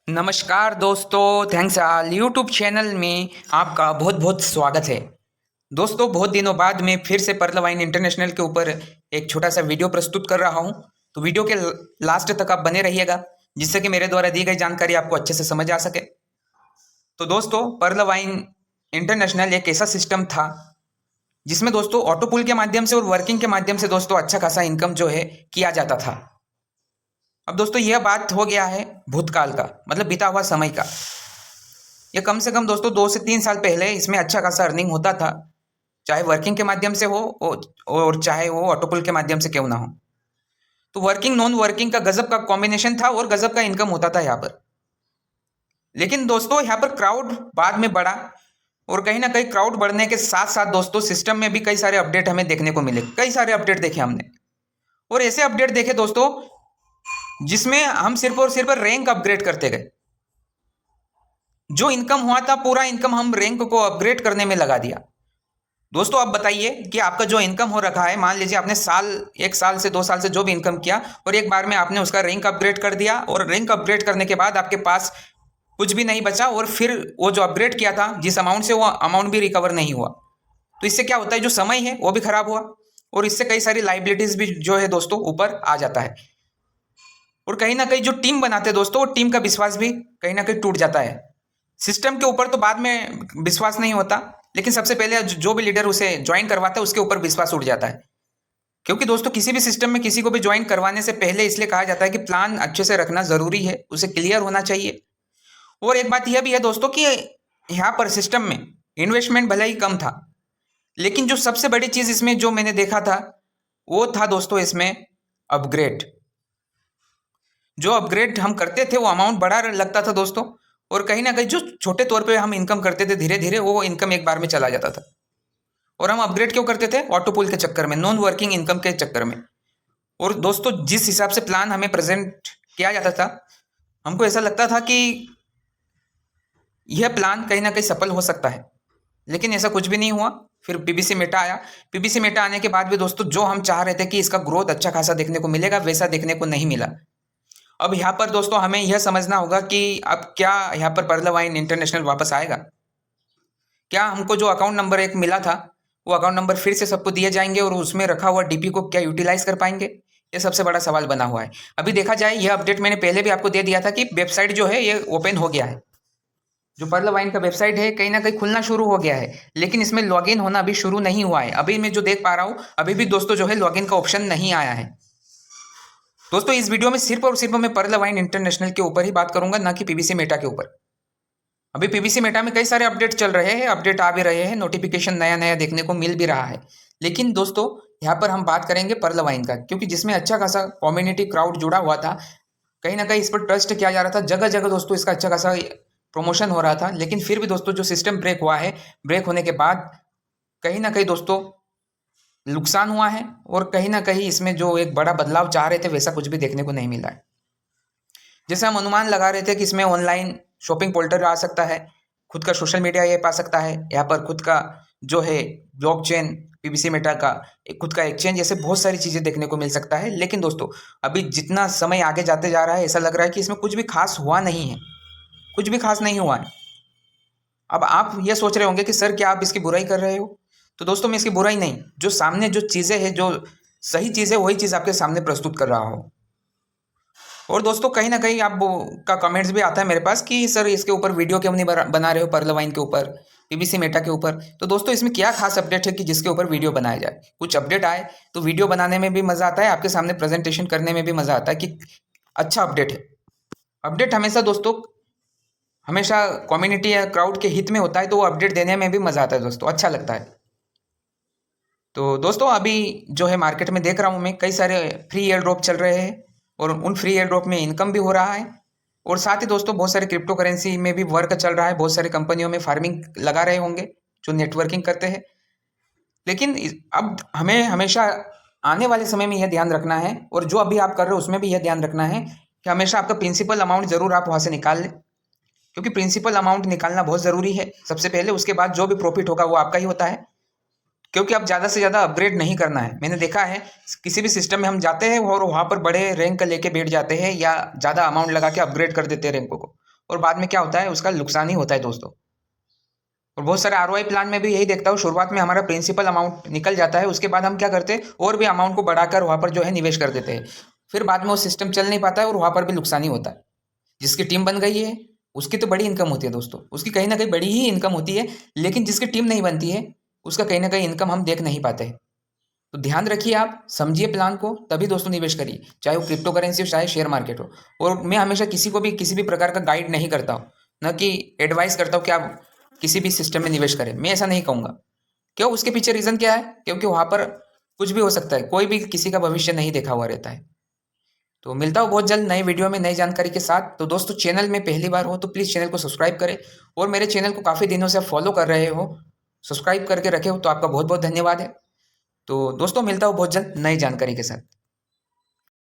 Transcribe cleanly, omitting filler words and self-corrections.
नमस्कार दोस्तों, thanks all YouTube channel में आपका बहुत बहुत स्वागत है। दोस्तों, बहुत दिनों बाद मैं फिर से पर्ल वाइन इंटरनेशनल के ऊपर एक छोटा सा वीडियो प्रस्तुत कर रहा हूं। तो वीडियो के लास्ट तक आप बने रहिएगा, जिससे कि मेरे द्वारा दी गई जानकारी आपको अच्छे से समझ आ सके। तो दोस्तों, पर्ल वाइन इंटरनेशनल एक ऐसा सिस्टम था जिसमें दोस्तों ऑटो पुल के माध्यम से और वर्किंग के माध्यम से दोस्तों अच्छा खासा इनकम जो है किया जाता था। अब दोस्तों यह बात हो गया है भूतकाल का, मतलब बीता हुआ समय का। ये कम से कम दोस्तों 2 से 3 साल पहले इसमें अच्छा खासा अर्निंग होता था, चाहे वर्किंग के माध्यम से हो और चाहे वो ऑटो पुल के माध्यम से क्यों ना हो। तो वर्किंग नॉन वर्किंग का गजब का कॉम्बिनेशन था और गजब का इनकम होता था यहाँ पर। लेकिन दोस्तों यहाँ पर क्राउड बाद में बढ़ा और कहीं ना कहीं क्राउड बढ़ने के साथ साथ दोस्तों सिस्टम में भी कई सारे अपडेट हमें देखने को मिले। कई सारे अपडेट देखे हमने, और ऐसे अपडेट देखे दोस्तों जिसमें हम सिर्फ और सिर्फ रैंक अपग्रेड करते गए। जो इनकम हुआ था पूरा इनकम हम रैंक को अपग्रेड करने में लगा दिया। दोस्तों आप बताइए कि आपका जो इनकम हो रखा है, मान लीजिए आपने 1 साल से 2 साल से जो भी इनकम किया और एक बार में आपने उसका रैंक अपग्रेड कर दिया, और रैंक अपग्रेड करने के बाद आपके पास कुछ भी नहीं बचा, और फिर वो जो अपग्रेड किया था जिस अमाउंट से, वो अमाउंट भी रिकवर नहीं हुआ। तो इससे क्या होता है, जो समय है वो भी खराब हुआ, और इससे कई सारी लाइबिलिटीज भी जो है दोस्तों ऊपर आ जाता है। और कहीं ना कहीं जो टीम बनाते हैं दोस्तों, वो टीम का विश्वास भी कहीं ना कहीं टूट जाता है। सिस्टम के ऊपर तो बाद में विश्वास नहीं होता, लेकिन सबसे पहले जो भी लीडर उसे ज्वाइन करवाता है उसके ऊपर विश्वास उठ जाता है। क्योंकि दोस्तों किसी भी सिस्टम में किसी को भी ज्वाइन करवाने से पहले इसलिए कहा जाता है कि प्लान अच्छे से रखना जरूरी है, उसे क्लियर होना चाहिए। और एक बात यह भी है दोस्तों कि यहाँ पर सिस्टम में इन्वेस्टमेंट भले ही कम था, लेकिन जो सबसे बड़ी चीज इसमें जो मैंने देखा था वो था दोस्तों इसमें अपग्रेड। जो अपग्रेड हम करते थे वो अमाउंट बड़ा लगता था दोस्तों, और कहीं ना कहीं जो छोटे तौर पे हम इनकम करते थे धीरे धीरे वो इनकम एक बार में चला जाता था। और हम अपग्रेड क्यों करते थे? ऑटो पुल के चक्कर में, नॉन वर्किंग इनकम के चक्कर में। और दोस्तों जिस हिसाब से प्लान हमें प्रेजेंट किया जाता था, हमको ऐसा लगता था कि यह प्लान कहीं ना कहीं सफल हो सकता है, लेकिन ऐसा कुछ भी नहीं हुआ। फिर पीबीसी मेटा आया। पीबीसी मेटा आने के बाद भी दोस्तों जो हम चाह रहे थे कि इसका ग्रोथ अच्छा खासा देखने को मिलेगा, वैसा देखने को नहीं मिला। अब यहाँ पर दोस्तों हमें यह समझना होगा कि अब क्या यहाँ पर पर्ल वाइन इंटरनेशनल वापस आएगा? क्या हमको जो अकाउंट नंबर एक मिला था वो अकाउंट नंबर फिर से सबको दिए जाएंगे, और उसमें रखा हुआ डीपी को क्या यूटिलाइज कर पाएंगे? ये सबसे बड़ा सवाल बना हुआ है। अभी देखा जाए, यह अपडेट मैंने पहले भी आपको दे दिया था कि वेबसाइट जो है ये ओपन हो गया है। जो पर्ल वाइन का वेबसाइट है कहीं ना कहीं खुलना शुरू हो गया है, लेकिन इसमें लॉगिन होना अभी शुरू नहीं हुआ है। अभी मैं जो देख पा रहा हूँ अभी भी दोस्तों जो है लॉगिन का ऑप्शन नहीं आया है। दोस्तों इस वीडियो में सिर्फ और सिर्फ मैं पर्ल वाइन इंटरनेशनल के ऊपर ही बात करूंगा, ना कि पीबीसी मेटा के ऊपर। अभी पीबीसी मेटा में कई सारे अपडेट चल रहे हैं, अपडेट आ भी रहे हैं, नोटिफिकेशन नया नया देखने को मिल भी रहा है। लेकिन दोस्तों यहाँ पर हम बात करेंगे पर्ल वाइन का, क्योंकि जिसमें अच्छा खासा कम्युनिटी क्राउड जुड़ा हुआ था। कहीं ना कहीं इस पर ट्रस्ट किया जा रहा था, जगह जगह दोस्तों इसका अच्छा खासा प्रमोशन हो रहा था। लेकिन फिर भी दोस्तों जो सिस्टम ब्रेक हुआ है, ब्रेक होने के बाद कहीं ना कहीं दोस्तों नुकसान हुआ है, और कहीं ना कहीं इसमें जो एक बड़ा बदलाव चाह रहे थे वैसा कुछ भी देखने को नहीं मिला है। जैसे हम अनुमान लगा रहे थे कि इसमें ऑनलाइन शॉपिंग पोर्टल आ सकता है, खुद का सोशल मीडिया ऐप आ सकता है, यहाँ पर खुद का जो है ब्लॉकचेन, पीबीसी मेटा का एक खुद का एक्सचेंज, ऐसे बहुत सारी चीज़ें देखने को मिल सकता है। लेकिन दोस्तों अभी जितना समय आगे जाते जा रहा है, ऐसा लग रहा है कि इसमें कुछ भी खास हुआ नहीं है, कुछ भी खास नहीं हुआ है। अब आप ये सोच रहे होंगे कि सर क्या आप इसकी बुराई कर रहे हो? तो दोस्तों मैं इसकी बुराई नहीं, जो सामने जो चीज़ें हैं, जो सही चीज़ है वही चीज़ आपके सामने प्रस्तुत कर रहा हूँ। और दोस्तों कहीं ना कहीं आप का कमेंट्स भी आता है मेरे पास कि सर इसके ऊपर वीडियो क्यों नहीं बना रहे हो, पर्ल वाइन के ऊपर, पीबीसी मेटा के ऊपर। तो दोस्तों इसमें क्या खास अपडेट है कि जिसके ऊपर वीडियो बनाया जाए? कुछ अपडेट आए तो वीडियो बनाने में भी मज़ा आता है, आपके सामने प्रेजेंटेशन करने में भी मज़ा आता है कि अच्छा अपडेट है। अपडेट हमेशा दोस्तों हमेशा कम्युनिटी या क्राउड के हित में होता है, तो वो अपडेट देने में भी मज़ा आता है दोस्तों, अच्छा लगता है। तो दोस्तों अभी जो है मार्केट में देख रहा हूँ मैं, कई सारे फ्री एयर ड्रॉप चल रहे हैं, और उन फ्री एयर ड्रॉप में इनकम भी हो रहा है। और साथ ही दोस्तों बहुत सारे क्रिप्टो करेंसी में भी वर्क चल रहा है, बहुत सारी कंपनियों में फार्मिंग लगा रहे होंगे जो नेटवर्किंग करते हैं। लेकिन अब हमें हमेशा आने वाले समय में यह ध्यान रखना है, और जो अभी आप कर रहे हो उसमें भी यह ध्यान रखना है कि हमेशा आपका प्रिंसिपल अमाउंट ज़रूर आप वहाँ से निकाल लें, क्योंकि प्रिंसिपल अमाउंट निकालना बहुत ज़रूरी है सबसे पहले। उसके बाद जो भी प्रॉफिट होगा वो आपका ही होता है, क्योंकि अब ज़्यादा से ज़्यादा अपग्रेड नहीं करना है। मैंने देखा है किसी भी सिस्टम में हम जाते हैं और वहाँ पर बड़े रैंक लेके बैठ जाते हैं, या ज़्यादा अमाउंट लगा के अपग्रेड कर देते हैं रैंकों को, और बाद में क्या होता है, उसका नुकसान ही होता है दोस्तों। और बहुत सारे आरओआई प्लान में भी यही देखता हूँ, शुरुआत में हमारा प्रिंसिपल अमाउंट निकल जाता है, उसके बाद हम क्या करते हैं और भी अमाउंट को बढ़ाकर वहाँ पर जो है निवेश कर देते हैं। फिर बाद में वो सिस्टम चल नहीं पाता है और वहाँ पर भी नुकसान ही होता है। जिसकी टीम बन गई है उसकी तो बड़ी इनकम होती है दोस्तों, उसकी कहीं ना कहीं बड़ी ही इनकम होती है, लेकिन जिसकी टीम नहीं बनती है उसका कहीं ना कहीं इनकम हम देख नहीं पाते हैं। तो ध्यान रखिए, आप समझिए प्लान को, तभी दोस्तों निवेश करिए, चाहे वो क्रिप्टो करेंसी हो चाहे शेयर मार्केट हो। और मैं हमेशा किसी को भी किसी भी प्रकार का गाइड नहीं करता हूँ, न कि एडवाइस करता हूँ कि आप किसी भी सिस्टम में निवेश करें, मैं ऐसा नहीं कहूँगा। क्यों? उसके पीछे रीज़न क्या है? क्योंकि वहाँ पर कुछ भी हो सकता है, कोई भी किसी का भविष्य नहीं देखा हुआ रहता है। तो मिलता हूँ बहुत जल्द नए वीडियो में नई जानकारी के साथ। तो दोस्तों, चैनल में पहली बार हो तो प्लीज़ चैनल को सब्सक्राइब करें, और मेरे चैनल को काफ़ी दिनों से आप फॉलो कर रहे हो, सब्सक्राइब करके रखे हो, तो आपका बहुत बहुत धन्यवाद है। तो दोस्तों, मिलता हूँ बहुत जल्द नई जानकारी के साथ।